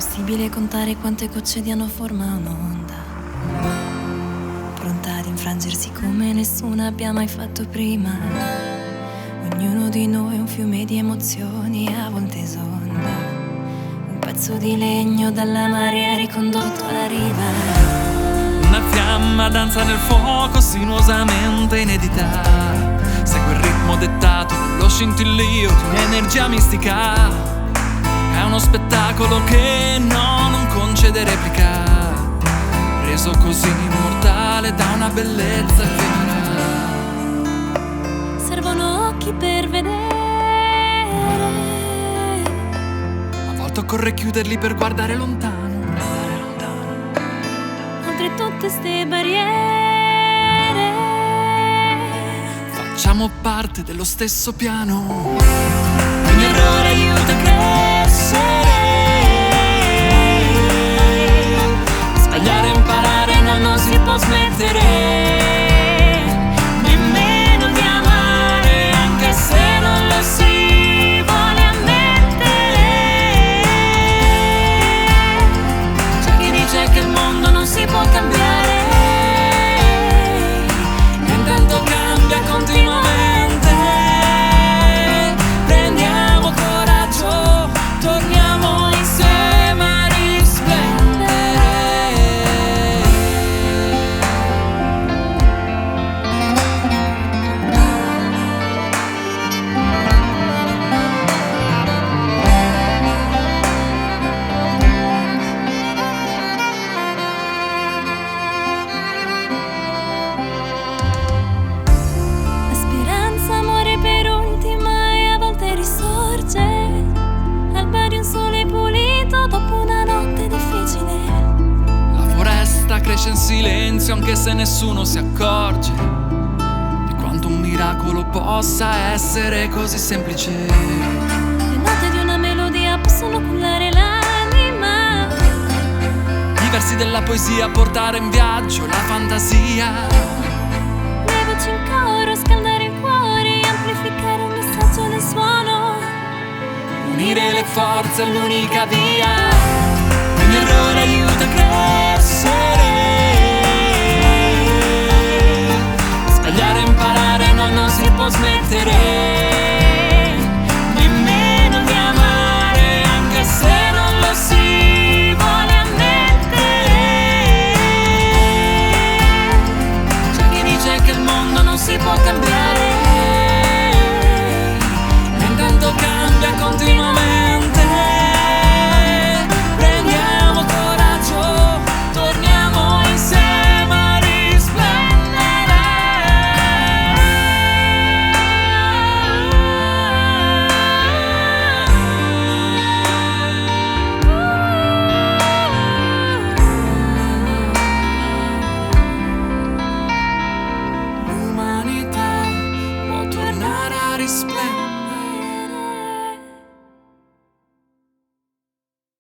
Possibile contare quante gocce diano forma a un'onda, pronta ad infrangersi come nessuno abbia mai fatto prima. Ognuno di noi è un fiume di emozioni, a volte esonda, un pezzo di legno dalla marea ricondotto alla riva. Una fiamma danza nel fuoco sinuosamente inedita, segue il ritmo dettato dallo scintillio di un'energia mistica. È uno spettacolo che non concede replica, reso così immortale da una bellezza effimera. Servono occhi per vedere, A volte occorre chiuderli per guardare lontano. oltre tutte ste barriere. Facciamo parte dello stesso piano. Ogni errore aiuta a crescere. Sbagliare e imparare non si può smettere. Nemmeno di amare, anche se non lo si vuole ammettere. C'è chi dice che il mondo non si può cambiare, e intanto cambia continuamente. Prendiamo coraggio, torniamo insieme a risplendere. La speranza muore per ultima e a volte risorge, alba di un sole pulito dopo una notte difficile. La foresta cresce in silenzio anche se nessuno si accorge di quanto un miracolo possa essere così semplice. Le note di una melodia possono cullare l'anima, I versi della poesia portare in viaggio la fantasia. le voci in coro scaldare il cuore, amplificare un messaggio nel suono. Unire le forze è l'unica via. Ogni errore aiuta a crescere. Sbagliare e imparare non si può smettere.